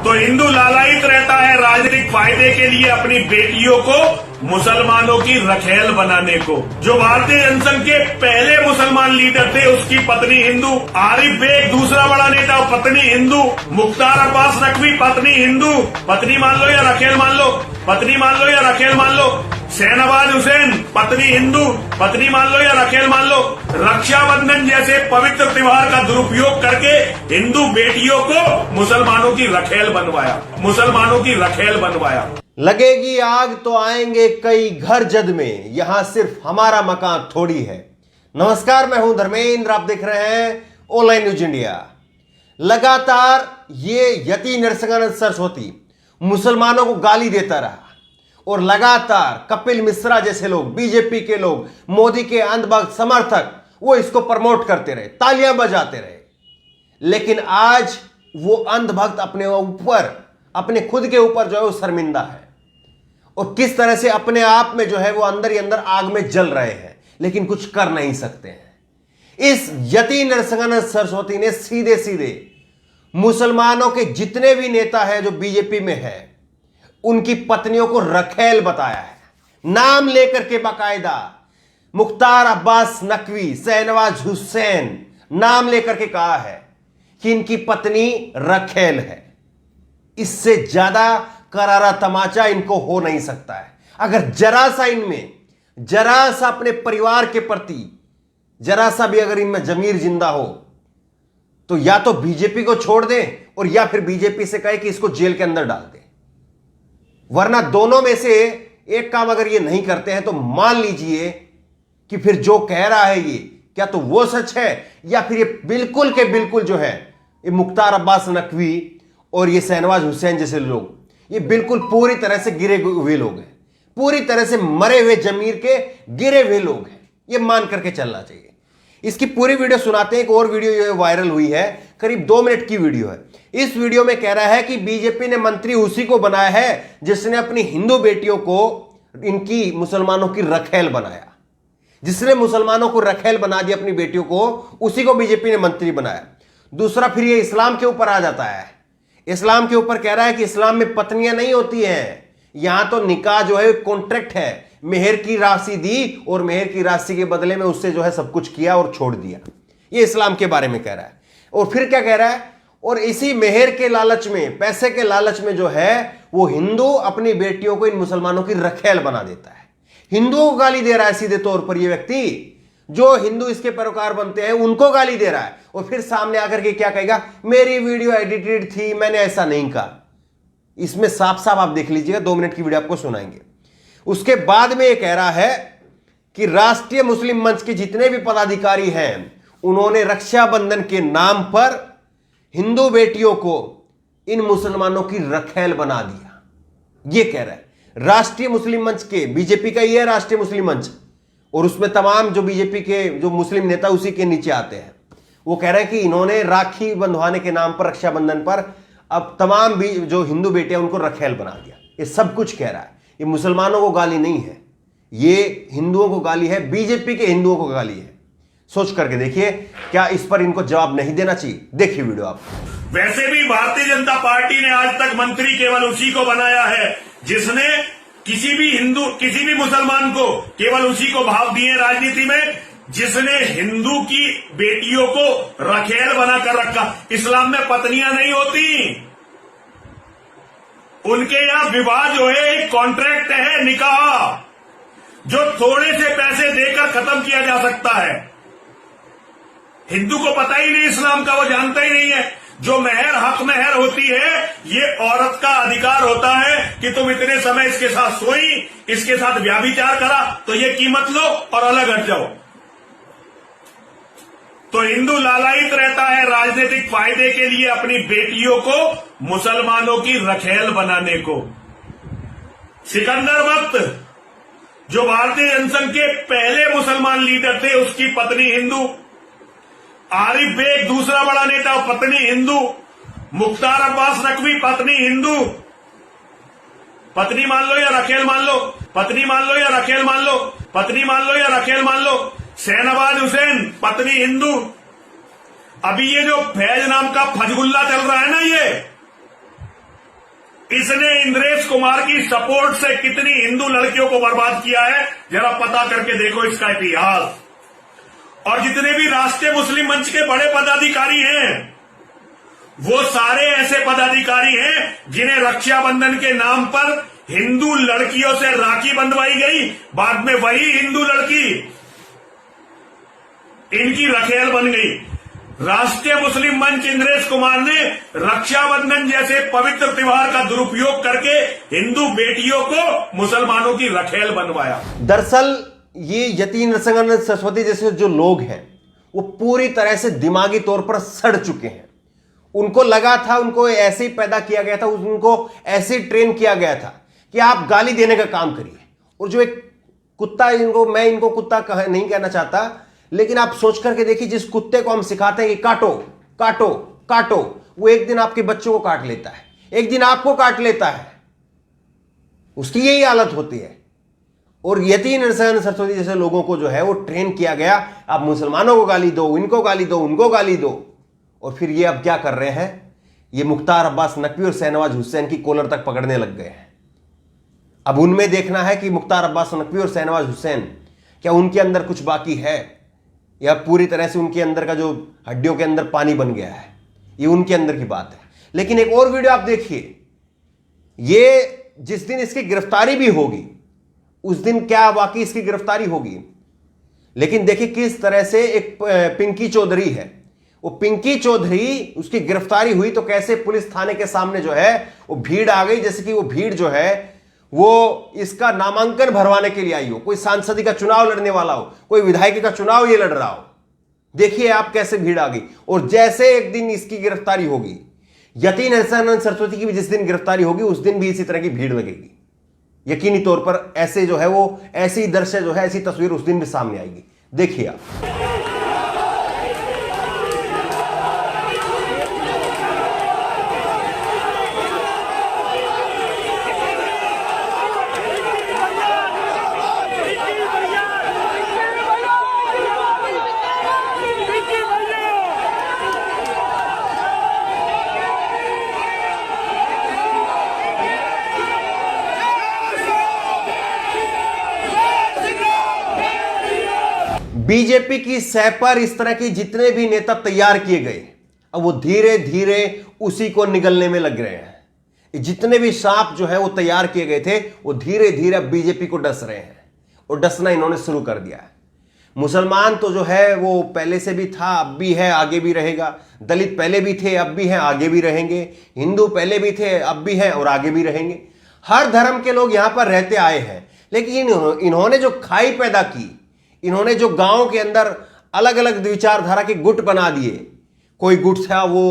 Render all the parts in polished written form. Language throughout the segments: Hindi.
तो हिंदू लालायित रहता है राजनीतिक फायदे के लिए अपनी बेटियों को मुसलमानों की रखेल बनाने को। जो भारतीय जनसंघ के पहले मुसलमान लीडर थे, उसकी पत्नी हिंदू। आरिफ बेग दूसरा बड़ा नेता, पत्नी हिंदू। मुख्तार अब्बास नकवी पत्नी हिंदू। पत्नी मान लो या रखेल मान लो, पत्नी मान लो या रखेल मान लो। शहनवाज हुसैन पत्नी हिंदू, पत्नी मान लो या रखेल मान लो। रक्षाबंधन जैसे पवित्र त्योहार का दुरुपयोग करके हिंदू बेटियों को मुसलमानों की रखेल बनवाया, मुसलमानों की रखेल बनवाया। लगेगी आग तो आएंगे कई घर जद में, यहां सिर्फ हमारा मकान थोड़ी है। नमस्कार, मैं हूं धर्मेंद्र, आप देख रहे हैं ऑनलाइन न्यूज इंडिया। लगातार ये यति नरसिंहानंद सरस्वती मुसलमानों को गाली देता रहा और लगातार कपिल मिश्रा जैसे लोग, बीजेपी के लोग, मोदी के अंधभक्त समर्थक, वो इसको प्रमोट करते रहे, तालियां बजाते रहे। लेकिन आज वो अंधभक्त अपने ऊपर, अपने खुद के ऊपर जो है वो शर्मिंदा है और किस तरह से अपने आप में जो है वो अंदर ही अंदर आग में जल रहे हैं, लेकिन कुछ कर नहीं सकते हैं। इस यति नरसिंहानंद सरस्वती ने सीधे सीधे मुसलमानों के जितने भी नेता हैं जो बीजेपी में है, उनकी पत्नियों को रखेल बताया है, नाम लेकर के बाकायदा। मुख्तार अब्बास नकवी, शहनवाज हुसैन, नाम लेकर के कहा है कि इनकी पत्नी रखेल है। इससे ज्यादा करारा तमाचा इनको हो नहीं सकता है। अगर जरा सा इनमें, जरा सा अपने परिवार के प्रति, जरा सा भी अगर इनमें जमीर जिंदा हो, तो या तो बीजेपी को छोड़ दें और या फिर बीजेपी से कहे कि इसको जेल के अंदर डाल दें। वरना दोनों में से एक काम अगर ये नहीं करते हैं तो मान लीजिए कि फिर जो कह रहा है ये क्या तो वो सच है, या फिर ये बिल्कुल के बिल्कुल जो है ये मुख्तार अब्बास नकवी और ये शहनवाज हुसैन जैसे लोग, ये बिल्कुल पूरी तरह से गिरे हुए लोग हैं, पूरी तरह से मरे हुए जमीर के गिरे हुए लोग हैं। ये मान करके चलना चाहिए। इसकी पूरी वीडियो सुनाते हैं। एक और वीडियो जो वायरल हुई है, करीब 2 मिनट की वीडियो है। इस वीडियो में कह रहा है कि बीजेपी ने मंत्री उसी को बनाया है जिसने अपनी हिंदू बेटियों को इनकी मुसलमानों की रखेल बनाया। जिसने मुसलमानों को रखेल बना दिया अपनी बेटियों को, उसी को बीजेपी ने मंत्री बनाया। दूसरा, फिर ये इस्लाम के ऊपर आ जाता है। इस्लाम के ऊपर कह रहा है कि इस्लाम में पत्नियां नहीं होती हैं, यहां तो निकाह जो है कॉन्ट्रैक्ट है। मेहर की राशि दी और मेहर की राशि के बदले में उससे जो है सब कुछ किया और छोड़ दिया। ये इस्लाम के बारे में कह रहा है। और फिर क्या कह रहा है, और इसी मेहर के लालच में, पैसे के लालच में जो है वो हिंदू अपनी बेटियों को इन मुसलमानों की रखेल बना देता है। हिंदुओं को गाली दे रहा है सीधे तौर पर। ये व्यक्ति जो हिंदू इसके पैरोकार बनते हैं उनको गाली दे रहा है और फिर सामने आकर के क्या कहेगा, मेरी वीडियो एडिटेड थी, मैंने ऐसा नहीं कहा। इसमें साफ साफ आप देख लीजिएगा, 2 मिनट की वीडियो आपको सुनाएंगे। उसके बाद में ये कह रहा है कि राष्ट्रीय मुस्लिम मंच के जितने भी पदाधिकारी हैं, उन्होंने रक्षाबंधन के नाम पर हिंदू बेटियों को इन मुसलमानों की रखेल बना दिया। ये कह रहा है राष्ट्रीय मुस्लिम मंच के, बीजेपी का ये है राष्ट्रीय मुस्लिम मंच, और उसमें तमाम जो बीजेपी के जो मुस्लिम नेता उसी के नीचे आते हैं। वो कह रहे हैं कि इन्होंने राखी बंधवाने के नाम पर, रक्षाबंधन पर, अब तमाम भी जो हिंदू बेटियां उनको रखेल बना दिया। ये सब कुछ कह रहा है। ये मुसलमानों को गाली नहीं है, ये हिंदुओं को गाली है, बीजेपी के हिंदुओं को गाली है। सोच करके देखिए, क्या इस पर इनको जवाब नहीं देना चाहिए? देखिए वीडियो आप। वैसे भी भारतीय जनता पार्टी ने आज तक मंत्री केवल उसी को बनाया है जिसने किसी भी हिंदू, किसी भी मुसलमान को केवल उसी को भाव दिए राजनीति में जिसने हिंदू की बेटियों को रखेल बनाकर रखा। इस्लाम में पत्नियां नहीं होती, उनके यहां विवाह जो है एक कॉन्ट्रैक्ट है, निकाह, जो थोड़े से पैसे देकर खत्म किया जा सकता है। हिंदू को पता ही नहीं इस्लाम का, वो जानता ही नहीं है। जो मेहर, हक मेहर होती है, ये औरत का अधिकार होता है कि तुम इतने समय इसके साथ सोई, इसके साथ व्याभिचार करा, तो ये कीमत लो और अलग हट जाओ। तो हिंदू लालायित रहता है राजनीतिक फायदे के लिए अपनी बेटियों को मुसलमानों की रखेल बनाने को। सिकंदर वक्त जो भारतीय जनसंघ के पहले मुसलमान लीडर थे, उसकी पत्नी हिंदू। आरिफ बेग दूसरा बड़ा नेता, पत्नी हिंदू। मुख्तार अब्बास नकवी पत्नी हिंदू। पत्नी मान लो या रखेल मान लो, पत्नी मान लो या रखेल मान लो, पत्नी मान लो या रखेल मान लो। शहनवाज हुसैन पत्नी हिंदू। अभी ये जो फैज नाम का फजगुल्ला चल रहा है ना, इसने इंद्रेश कुमार की सपोर्ट से कितनी हिंदू लड़कियों को बर्बाद किया है, जरा पता करके देखो इसका इतिहास। और जितने भी राष्ट्रीय मुस्लिम मंच के बड़े पदाधिकारी हैं, वो सारे ऐसे पदाधिकारी हैं जिन्हें रक्षाबंधन के नाम पर हिंदू लड़कियों से राखी बंधवाई गई। बाद में वही हिंदू लड़की इनकी रखेल बन गई। राष्ट्रीय मुस्लिम मंच इंद्रेश कुमार ने रक्षाबंधन जैसे पवित्र त्योहार का दुरुपयोग करके हिंदू बेटियों को मुसलमानों की रखेल बनवाया। दरअसल ये यति नरसिंहानंद सरस्वती जैसे जो लोग हैं वो पूरी तरह से दिमागी तौर पर सड़ चुके हैं। उनको लगा था, उनको ऐसे ही पैदा किया गया था, उनको ऐसे ही ट्रेन किया गया था कि आप गाली देने का काम करिए। और जो एक कुत्ता, मैं इनको कुत्ता नहीं कहना चाहता, लेकिन आप सोच करके देखिए, जिस कुत्ते को हम सिखाते हैं कि काटो काटो काटो, वो एक दिन आपके बच्चों को काट लेता है, एक दिन आपको काट लेता है। उसकी यही हालत होती है। और यति नरसिंहानंद सरस्वती जैसे लोगों को जो है वो ट्रेन किया गया, आप मुसलमानों को गाली दो, इनको गाली दो, उनको गाली दो। और फिर ये अब क्या कर रहे हैं, ये मुख्तार अब्बास नकवी और शहनवाज हुसैन की कॉलर तक पकड़ने लग गए हैं। अब उनमें देखना है कि मुख्तार अब्बास नकवी और शहनवाज हुसैन क्या उनके अंदर कुछ बाकी है, या पूरी तरह से उनके अंदर का जो हड्डियों के अंदर पानी बन गया है, ये उनके अंदर की बात है। लेकिन एक और वीडियो आप देखिए, ये जिस दिन इसकी गिरफ्तारी भी होगी उस दिन क्या वाकई इसकी गिरफ्तारी होगी। लेकिन देखिए किस तरह से एक पिंकी चौधरी है, वो पिंकी चौधरी, उसकी गिरफ्तारी हुई तो कैसे पुलिस थाने के सामने जो है वो भीड़ आ गई, जैसे कि वो भीड़ जो है वो इसका नामांकन भरवाने के लिए आई हो, कोई सांसदी का चुनाव लड़ने वाला हो, कोई विधायक का चुनाव ये लड़ रहा हो। देखिए आप कैसे भीड़ आ गई। और जैसे एक दिन इसकी गिरफ्तारी होगी, यति नरसिंहानंद सरस्वती की भी जिस दिन गिरफ्तारी होगी उस दिन भी इसी तरह की भीड़ लगेगी। यकीनी तौर पर ऐसे जो है वो ऐसी दृश्य जो है, ऐसी तस्वीर उस दिन भी सामने आएगी। देखिए आप। बीजेपी की सह पर इस तरह के जितने भी नेता तैयार किए गए, अब वो धीरे धीरे उसी को निगलने में लग रहे हैं। जितने भी सांप जो है वो तैयार किए गए थे, वो धीरे धीरे अब बीजेपी को डस रहे हैं, और डसना इन्होंने शुरू कर दिया है। मुसलमान तो जो है वो पहले से भी था, अब भी है, आगे भी रहेगा। दलित पहले भी थे, अब भी हैं, आगे भी रहेंगे। हिंदू पहले भी थे, अब भी हैं और आगे भी रहेंगे। हर धर्म के लोग यहां पर रहते आए हैं। लेकिन इन्होंने जो खाई पैदा की, इन्होंने जो गांव के अंदर अलग अलग विचारधारा के गुट बना दिए, कोई गुट था वो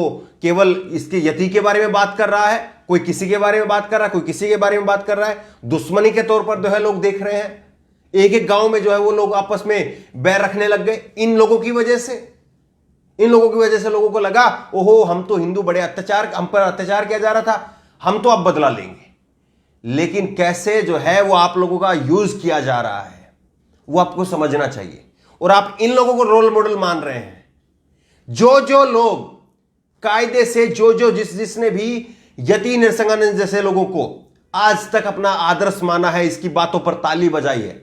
केवल इसके यति के बारे में बात कर रहा है, कोई किसी के बारे में बात कर रहा है, कोई किसी के बारे में बात कर रहा है। दुश्मनी के तौर पर जो है लोग देख रहे हैं। एक एक गांव में जो है वो लोग आपस में बैर रखने लग गए इन लोगों की वजह से। इन लोगों की वजह से लोगों को लगा, ओहो हम तो हिंदू बड़े अत्याचार, हम पर अत्याचार किया जा रहा था, हम तो अब बदला लेंगे। लेकिन कैसे जो है वो आप लोगों का यूज किया जा रहा है वो आपको समझना चाहिए। और आप इन लोगों को रोल मॉडल मान रहे हैं। जो लोग कायदे से जिसने भी यति नरसिंहानंद जैसे लोगों को आज तक अपना आदर्श माना है, इसकी बातों पर ताली बजाई है,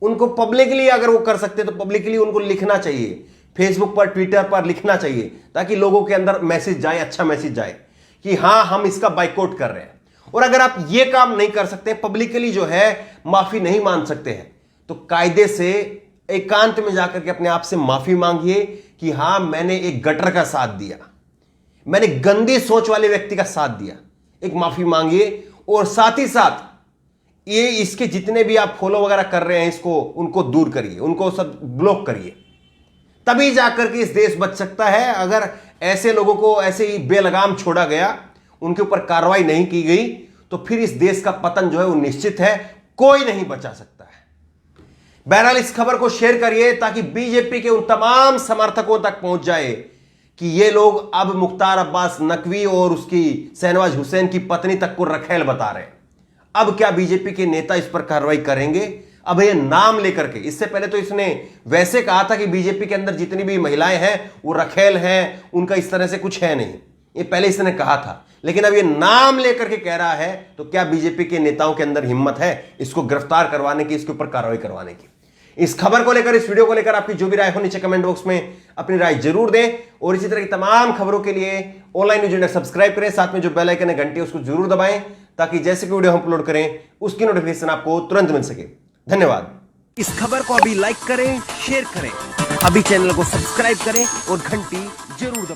उनको पब्लिकली अगर वो कर सकते तो पब्लिकली उनको लिखना चाहिए, फेसबुक पर, ट्विटर पर लिखना चाहिए, ताकि लोगों के अंदर मैसेज जाए, अच्छा मैसेज जाए कि हां हम इसका बाइकआउट कर रहे हैं। और अगर आप ये काम नहीं कर सकते, पब्लिकली जो है माफी नहीं मान सकते हैं, तो कायदे से एकांत में जाकर के अपने आप से माफी मांगिए कि हां मैंने एक गटर का साथ दिया, मैंने गंदी सोच वाले व्यक्ति का साथ दिया। एक माफी मांगिए और साथ ही साथ ये इसके जितने भी आप फॉलो वगैरह कर रहे हैं इसको, उनको दूर करिए, उनको सब ब्लॉक करिए। तभी जाकर के इस देश बच सकता है। अगर ऐसे लोगों को ऐसे ही बेलगाम छोड़ा गया, उनके ऊपर कार्रवाई नहीं की गई, तो फिर इस देश का पतन जो है वो निश्चित है, कोई नहीं बचा सकता है। बहरहाल इस खबर को शेयर करिए ताकि बीजेपी के उन तमाम समर्थकों तक पहुंच जाए कि ये लोग अब मुख्तार अब्बास नकवी और उसकी शहनवाज हुसैन की पत्नी तक को रखेल बता रहे हैं। अब क्या बीजेपी के नेता इस पर कार्रवाई करेंगे? अब ये नाम लेकर के, इससे पहले तो इसने वैसे कहा था कि बीजेपी के अंदर जितनी भी महिलाएं हैं वो रखेल हैं, उनका इस तरह से कुछ है नहीं, ये पहले इसने कहा था। लेकिन अब ये नाम लेकर के कह रहा है, तो क्या बीजेपी के नेताओं के अंदर हिम्मत है इसको गिरफ्तार करवाने की, इसके ऊपर कार्रवाई करवाने की? इस खबर को लेकर, इस वीडियो को लेकर आपकी जो भी राय हो नीचे कमेंट बॉक्स में अपनी राय जरूर दें। और इसी तरह की तमाम खबरों के लिए ऑनलाइन न्यूज़ इंडिया सब्सक्राइब करें, साथ में जो बेल आइकन है घंटी उसको जरूर दबाएं, ताकि जैसे कि वीडियो हम अपलोड करें उसकी नोटिफिकेशन आपको तुरंत मिल सके। धन्यवाद। इस खबर को अभी लाइक करें, शेयर करें, अभी चैनल को सब्सक्राइब करें और घंटी जरूर दबाएं।